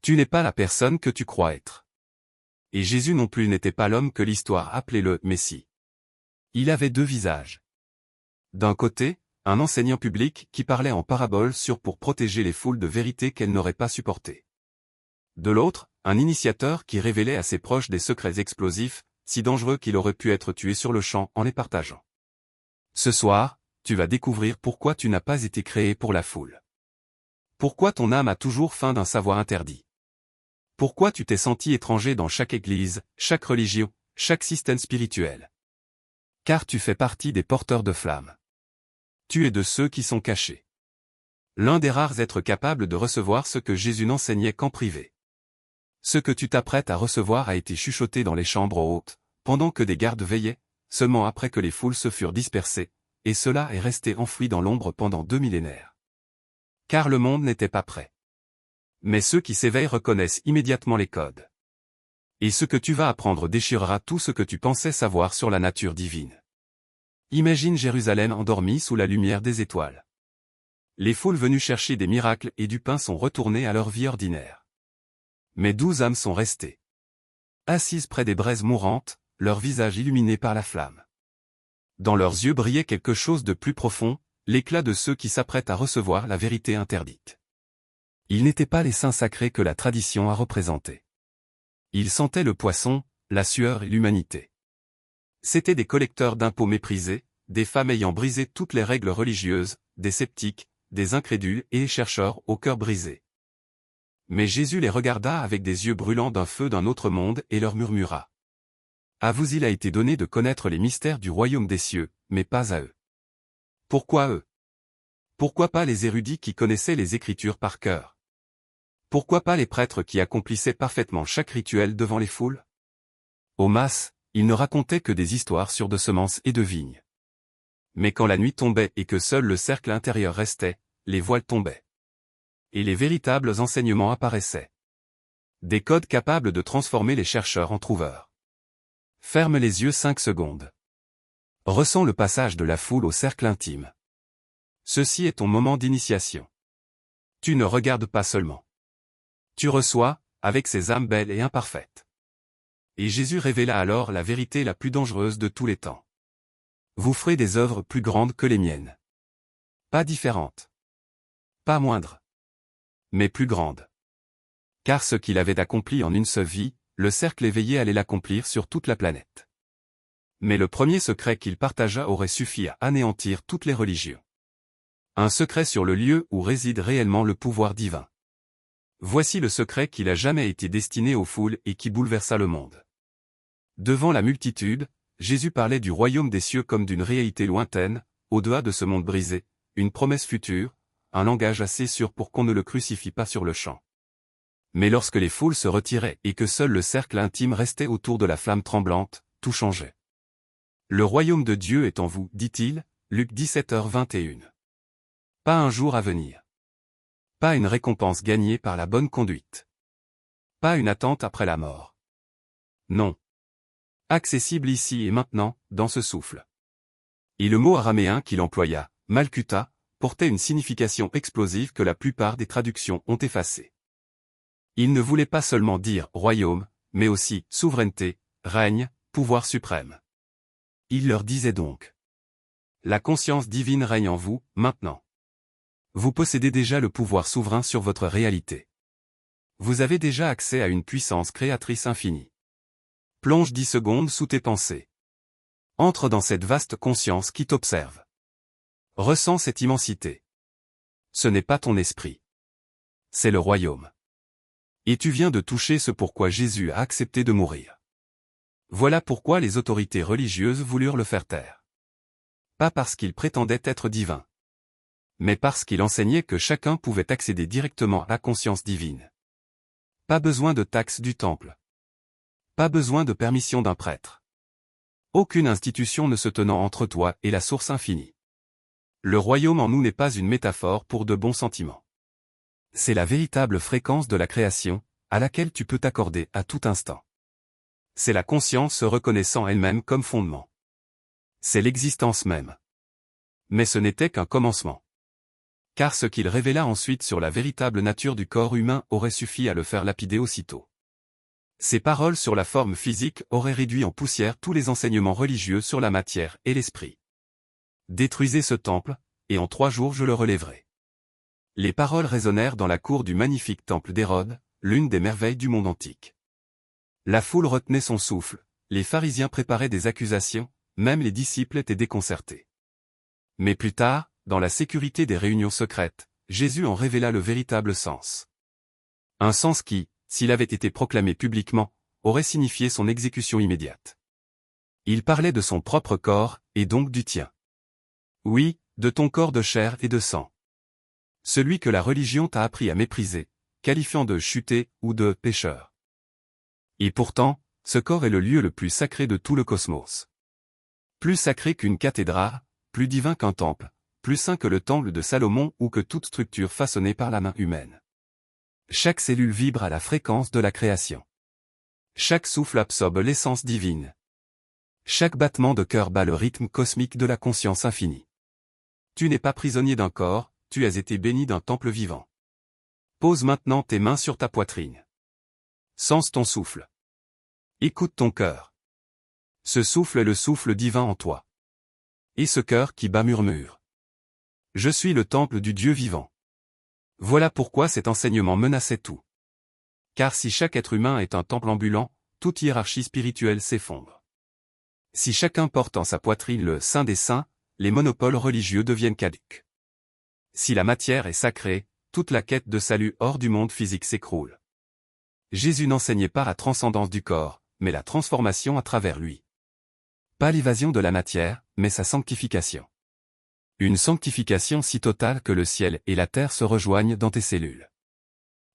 Tu n'es pas la personne que tu crois être. Et Jésus non plus n'était pas l'homme que l'histoire appelait le Messie. Il avait deux visages. D'un côté, un enseignant public qui parlait en paraboles pour protéger les foules de vérités qu'elles n'auraient pas supportées. De l'autre, un initiateur qui révélait à ses proches des secrets explosifs, si dangereux qu'il aurait pu être tué sur le champ en les partageant. Ce soir, tu vas découvrir pourquoi tu n'as pas été créé pour la foule. Pourquoi ton âme a toujours faim d'un savoir interdit. Pourquoi tu t'es senti étranger dans chaque église, chaque religion, chaque système spirituel. Car tu fais partie des porteurs de flammes. Tu es de ceux qui sont cachés. L'un des rares êtres capables de recevoir ce que Jésus n'enseignait qu'en privé. Ce que tu t'apprêtes à recevoir a été chuchoté dans les chambres hautes, pendant que des gardes veillaient, seulement après que les foules se furent dispersées, et cela est resté enfoui dans l'ombre pendant 2 millénaires. Car le monde n'était pas prêt. Mais ceux qui s'éveillent reconnaissent immédiatement les codes. Et ce que tu vas apprendre déchirera tout ce que tu pensais savoir sur la nature divine. Imagine Jérusalem endormie sous la lumière des étoiles. Les foules venues chercher des miracles et du pain sont retournées à leur vie ordinaire. Mais 12 âmes sont restées. Assises près des braises mourantes, leurs visages illuminés par la flamme. Dans leurs yeux brillait quelque chose de plus profond, l'éclat de ceux qui s'apprêtent à recevoir la vérité interdite. Ils n'étaient pas les saints sacrés que la tradition a représentés. Ils sentaient le poisson, la sueur et l'humanité. C'étaient des collecteurs d'impôts méprisés, des femmes ayant brisé toutes les règles religieuses, des sceptiques, des incrédules et des chercheurs au cœur brisé. Mais Jésus les regarda avec des yeux brûlants d'un feu d'un autre monde et leur murmura. À vous il a été donné de connaître les mystères du royaume des cieux, mais pas à eux. Pourquoi eux? Pourquoi pas les érudits qui connaissaient les Écritures par cœur? Pourquoi pas les prêtres qui accomplissaient parfaitement chaque rituel devant les foules? Au mas, ils ne racontaient que des histoires sur de semences et de vignes. Mais quand la nuit tombait et que seul le cercle intérieur restait, les voiles tombaient. Et les véritables enseignements apparaissaient. Des codes capables de transformer les chercheurs en trouveurs. Ferme les yeux 5 secondes. Ressens le passage de la foule au cercle intime. Ceci est ton moment d'initiation. Tu ne regardes pas seulement. Tu reçois, avec ces âmes belles et imparfaites. Et Jésus révéla alors la vérité la plus dangereuse de tous les temps. Vous ferez des œuvres plus grandes que les miennes. Pas différentes. Pas moindres. Mais plus grandes. Car ce qu'il avait accompli en une seule vie, le cercle éveillé allait l'accomplir sur toute la planète. Mais le premier secret qu'il partagea aurait suffi à anéantir toutes les religions. Un secret sur le lieu où réside réellement le pouvoir divin. Voici le secret qui n'a jamais été destiné aux foules et qui bouleversa le monde. Devant la multitude, Jésus parlait du royaume des cieux comme d'une réalité lointaine, au-delà de ce monde brisé, une promesse future, un langage assez sûr pour qu'on ne le crucifie pas sur le champ. Mais lorsque les foules se retiraient et que seul le cercle intime restait autour de la flamme tremblante, tout changeait. Le royaume de Dieu est en vous, dit-il, Luc 17h21. Pas un jour à venir. Pas une récompense gagnée par la bonne conduite. Pas une attente après la mort. Non. Accessible ici et maintenant, dans ce souffle. Et le mot araméen qu'il employa, Malkuta, portait une signification explosive que la plupart des traductions ont effacée. Il ne voulait pas seulement dire royaume, mais aussi souveraineté, règne, pouvoir suprême. Il leur disait donc. La conscience divine règne en vous, maintenant. Vous possédez déjà le pouvoir souverain sur votre réalité. Vous avez déjà accès à une puissance créatrice infinie. Plonge 10 secondes sous tes pensées. Entre dans cette vaste conscience qui t'observe. Ressens cette immensité. Ce n'est pas ton esprit. C'est le royaume. Et tu viens de toucher ce pourquoi Jésus a accepté de mourir. Voilà pourquoi les autorités religieuses voulurent le faire taire. Pas parce qu'il prétendait être divin. Mais parce qu'il enseignait que chacun pouvait accéder directement à la conscience divine. Pas besoin de taxe du temple. Pas besoin de permission d'un prêtre. Aucune institution ne se tenant entre toi et la source infinie. Le royaume en nous n'est pas une métaphore pour de bons sentiments. C'est la véritable fréquence de la création, à laquelle tu peux t'accorder à tout instant. C'est la conscience se reconnaissant elle-même comme fondement. C'est l'existence même. Mais ce n'était qu'un commencement. Car ce qu'il révéla ensuite sur la véritable nature du corps humain aurait suffi à le faire lapider aussitôt. Ces paroles sur la forme physique auraient réduit en poussière tous les enseignements religieux sur la matière et l'esprit. Détruisez ce temple, et en 3 jours je le relèverai. Les paroles résonnèrent dans la cour du magnifique temple d'Hérode, l'une des merveilles du monde antique. La foule retenait son souffle, les pharisiens préparaient des accusations, même les disciples étaient déconcertés. Mais plus tard, dans la sécurité des réunions secrètes, Jésus en révéla le véritable sens. Un sens qui, s'il avait été proclamé publiquement, aurait signifié son exécution immédiate. Il parlait de son propre corps, et donc du tien. Oui, de ton corps de chair et de sang. Celui que la religion t'a appris à mépriser, qualifiant de chuté ou de pécheur. Et pourtant, ce corps est le lieu le plus sacré de tout le cosmos. Plus sacré qu'une cathédrale, plus divin qu'un temple, plus saint que le temple de Salomon ou que toute structure façonnée par la main humaine. Chaque cellule vibre à la fréquence de la création. Chaque souffle absorbe l'essence divine. Chaque battement de cœur bat le rythme cosmique de la conscience infinie. Tu n'es pas prisonnier d'un corps, tu as été béni d'un temple vivant. Pose maintenant tes mains sur ta poitrine. Sens ton souffle. Écoute ton cœur. Ce souffle est le souffle divin en toi. Et ce cœur qui bat murmure. Je suis le temple du Dieu vivant. Voilà pourquoi cet enseignement menaçait tout. Car si chaque être humain est un temple ambulant, toute hiérarchie spirituelle s'effondre. Si chacun porte en sa poitrine le Saint des Saints, les monopoles religieux deviennent caducs. Si la matière est sacrée, toute la quête de salut hors du monde physique s'écroule. Jésus n'enseignait pas la transcendance du corps, mais la transformation à travers lui. Pas l'évasion de la matière, mais sa sanctification. Une sanctification si totale que le ciel et la terre se rejoignent dans tes cellules.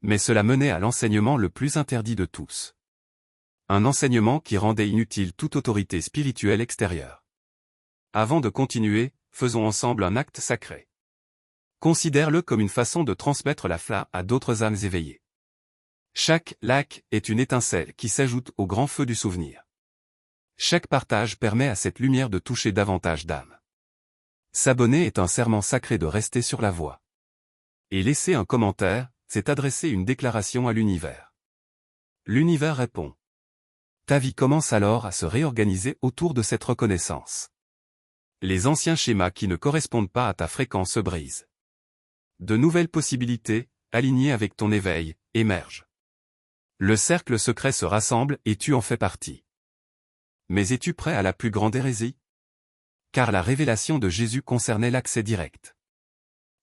Mais cela menait à l'enseignement le plus interdit de tous. Un enseignement qui rendait inutile toute autorité spirituelle extérieure. Avant de continuer, faisons ensemble un acte sacré. Considère-le comme une façon de transmettre la flamme à d'autres âmes éveillées. Chaque lac est une étincelle qui s'ajoute au grand feu du souvenir. Chaque partage permet à cette lumière de toucher davantage d'âmes. S'abonner est un serment sacré de rester sur la voie. Et laisser un commentaire, c'est adresser une déclaration à l'univers. L'univers répond. Ta vie commence alors à se réorganiser autour de cette reconnaissance. Les anciens schémas qui ne correspondent pas à ta fréquence se brisent. De nouvelles possibilités, alignées avec ton éveil, émergent. Le cercle secret se rassemble et tu en fais partie. Mais es-tu prêt à la plus grande hérésie? Car la révélation de Jésus concernait l'accès direct.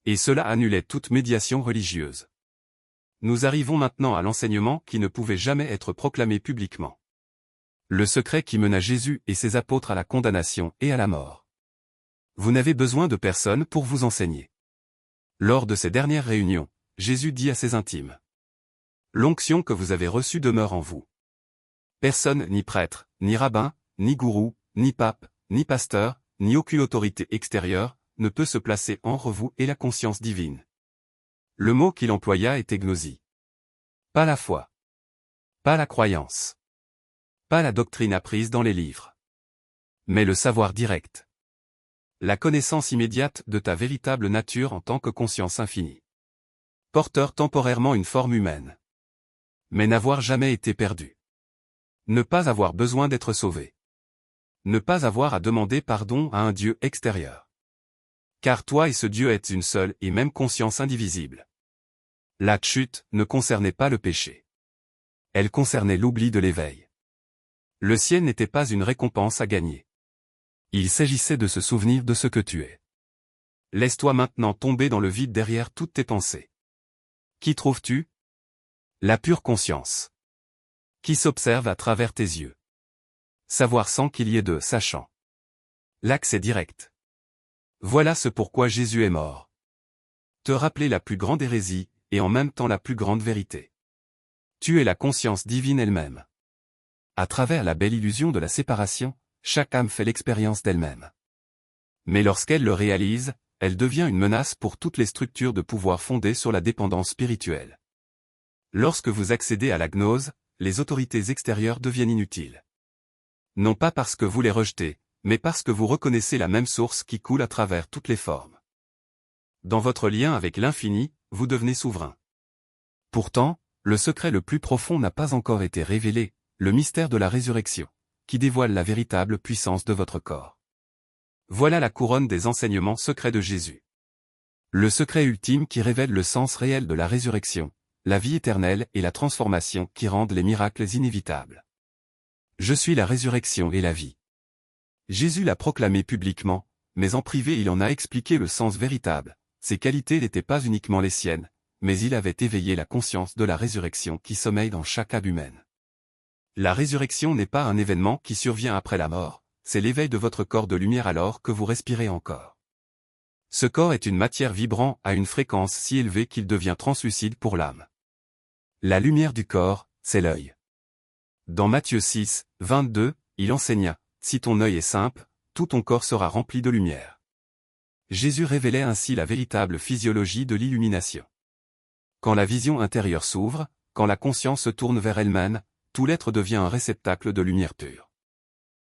Et cela annulait toute médiation religieuse. Nous arrivons maintenant à l'enseignement qui ne pouvait jamais être proclamé publiquement. Le secret qui mena Jésus et ses apôtres à la condamnation et à la mort. Vous n'avez besoin de personne pour vous enseigner. Lors de ces dernières réunions, Jésus dit à ses intimes. L'onction que vous avez reçue demeure en vous. Personne, ni prêtre, ni rabbin, ni gourou, ni pape, ni pasteur, ni aucune autorité extérieure, ne peut se placer entre vous et la conscience divine. Le mot qu'il employa était gnosie. Pas la foi. Pas la croyance. Pas la doctrine apprise dans les livres. Mais le savoir direct. La connaissance immédiate de ta véritable nature en tant que conscience infinie. Porteur temporairement une forme humaine. Mais n'avoir jamais été perdu. Ne pas avoir besoin d'être sauvé. Ne pas avoir à demander pardon à un Dieu extérieur. Car toi et ce Dieu êtes une seule et même conscience indivisible. La chute ne concernait pas le péché. Elle concernait l'oubli de l'éveil. Le ciel n'était pas une récompense à gagner. Il s'agissait de se souvenir de ce que tu es. Laisse-toi maintenant tomber dans le vide derrière toutes tes pensées. Qui trouves-tu? La pure conscience. Qui s'observe à travers tes yeux. Savoir sans qu'il y ait de sachant. L'accès direct. Voilà ce pourquoi Jésus est mort. Te rappeler la plus grande hérésie, et en même temps la plus grande vérité. Tu es la conscience divine elle-même. À travers la belle illusion de la séparation, chaque âme fait l'expérience d'elle-même. Mais lorsqu'elle le réalise, elle devient une menace pour toutes les structures de pouvoir fondées sur la dépendance spirituelle. Lorsque vous accédez à la gnose, les autorités extérieures deviennent inutiles. Non pas parce que vous les rejetez, mais parce que vous reconnaissez la même source qui coule à travers toutes les formes. Dans votre lien avec l'infini, vous devenez souverain. Pourtant, le secret le plus profond n'a pas encore été révélé, le mystère de la résurrection, qui dévoile la véritable puissance de votre corps. Voilà la couronne des enseignements secrets de Jésus. Le secret ultime qui révèle le sens réel de la résurrection, la vie éternelle et la transformation qui rendent les miracles inévitables. Je suis la résurrection et la vie. Jésus l'a proclamé publiquement, mais en privé il en a expliqué le sens véritable. Ses qualités n'étaient pas uniquement les siennes, mais il avait éveillé la conscience de la résurrection qui sommeille dans chaque âme humaine. La résurrection n'est pas un événement qui survient après la mort, c'est l'éveil de votre corps de lumière alors que vous respirez encore. Ce corps est une matière vibrant à une fréquence si élevée qu'il devient translucide pour l'âme. La lumière du corps, c'est l'œil. Dans Matthieu 6, 22, il enseigna, « Si ton œil est simple, tout ton corps sera rempli de lumière. » Jésus révélait ainsi la véritable physiologie de l'illumination. Quand la vision intérieure s'ouvre, quand la conscience se tourne vers elle-même, tout l'être devient un réceptacle de lumière pure.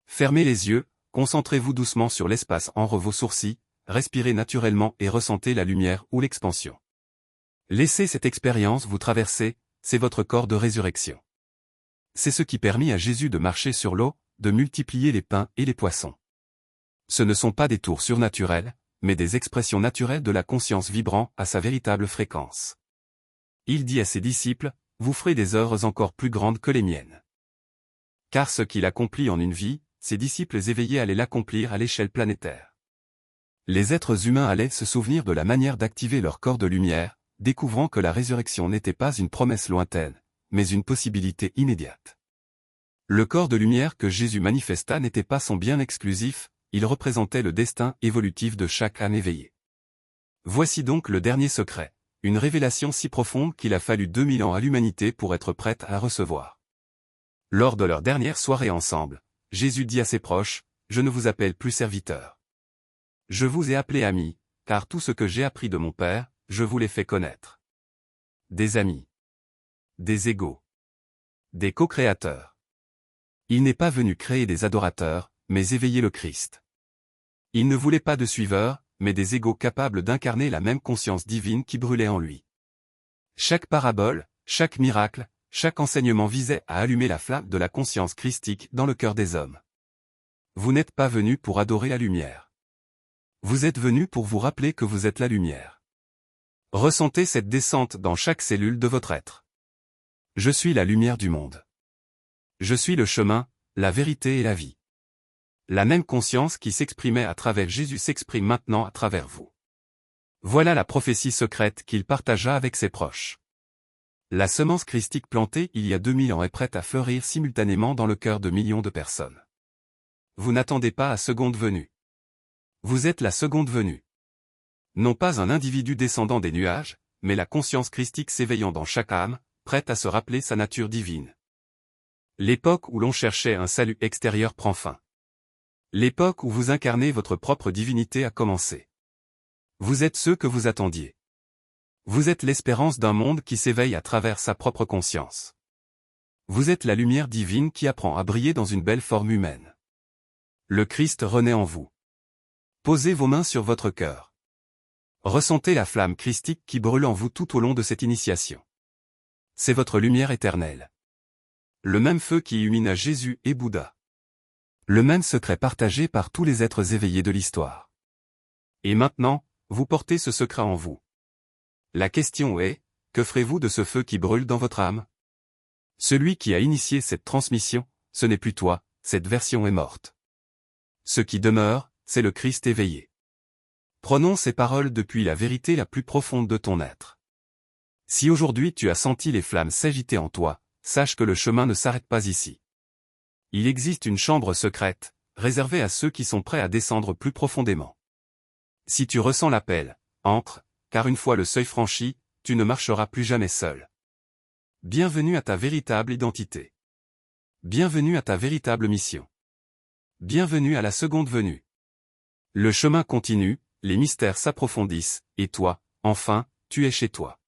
Fermez les yeux, concentrez-vous doucement sur l'espace entre vos sourcils, respirez naturellement et ressentez la lumière ou l'expansion. Laissez cette expérience vous traverser, c'est votre corps de résurrection. C'est ce qui permit à Jésus de marcher sur l'eau, de multiplier les pains et les poissons. Ce ne sont pas des tours surnaturels, mais des expressions naturelles de la conscience vibrant à sa véritable fréquence. Il dit à ses disciples, « Vous ferez des œuvres encore plus grandes que les miennes. » Car ce qu'il accomplit en une vie, ses disciples éveillés allaient l'accomplir à l'échelle planétaire. Les êtres humains allaient se souvenir de la manière d'activer leur corps de lumière, découvrant que la résurrection n'était pas une promesse lointaine, mais une possibilité immédiate. Le corps de lumière que Jésus manifesta n'était pas son bien exclusif, il représentait le destin évolutif de chaque âme éveillée. Voici donc le dernier secret, une révélation si profonde qu'il a fallu 2000 ans à l'humanité pour être prête à recevoir. Lors de leur dernière soirée ensemble, Jésus dit à ses proches, « Je ne vous appelle plus serviteurs. Je vous ai appelés amis, car tout ce que j'ai appris de mon Père, je vous l'ai fait connaître. » Des amis. Des égaux. Des co-créateurs. Il n'est pas venu créer des adorateurs, mais éveiller le Christ. Il ne voulait pas de suiveurs, mais des égaux capables d'incarner la même conscience divine qui brûlait en lui. Chaque parabole, chaque miracle, chaque enseignement visait à allumer la flamme de la conscience christique dans le cœur des hommes. Vous n'êtes pas venus pour adorer la lumière. Vous êtes venus pour vous rappeler que vous êtes la lumière. Ressentez cette descente dans chaque cellule de votre être. Je suis la lumière du monde. Je suis le chemin, la vérité et la vie. La même conscience qui s'exprimait à travers Jésus s'exprime maintenant à travers vous. Voilà la prophétie secrète qu'il partagea avec ses proches. La semence christique plantée il y a 2000 ans est prête à fleurir simultanément dans le cœur de millions de personnes. Vous n'attendez pas à seconde venue. Vous êtes la seconde venue. Non pas un individu descendant des nuages, mais la conscience christique s'éveillant dans chaque âme, prête à se rappeler sa nature divine. L'époque où l'on cherchait un salut extérieur prend fin. L'époque où vous incarnez votre propre divinité a commencé. Vous êtes ceux que vous attendiez. Vous êtes l'espérance d'un monde qui s'éveille à travers sa propre conscience. Vous êtes la lumière divine qui apprend à briller dans une belle forme humaine. Le Christ renaît en vous. Posez vos mains sur votre cœur. Ressentez la flamme christique qui brûle en vous tout au long de cette initiation. C'est votre lumière éternelle. Le même feu qui illumina Jésus et Bouddha. Le même secret partagé par tous les êtres éveillés de l'histoire. Et maintenant, vous portez ce secret en vous. La question est, que ferez-vous de ce feu qui brûle dans votre âme? Celui qui a initié cette transmission, ce n'est plus toi, cette version est morte. Ce qui demeure, c'est le Christ éveillé. Prononce ces paroles depuis la vérité la plus profonde de ton être. Si aujourd'hui tu as senti les flammes s'agiter en toi, sache que le chemin ne s'arrête pas ici. Il existe une chambre secrète, réservée à ceux qui sont prêts à descendre plus profondément. Si tu ressens l'appel, entre, car une fois le seuil franchi, tu ne marcheras plus jamais seul. Bienvenue à ta véritable identité. Bienvenue à ta véritable mission. Bienvenue à la seconde venue. Le chemin continue, les mystères s'approfondissent, et toi, enfin, tu es chez toi.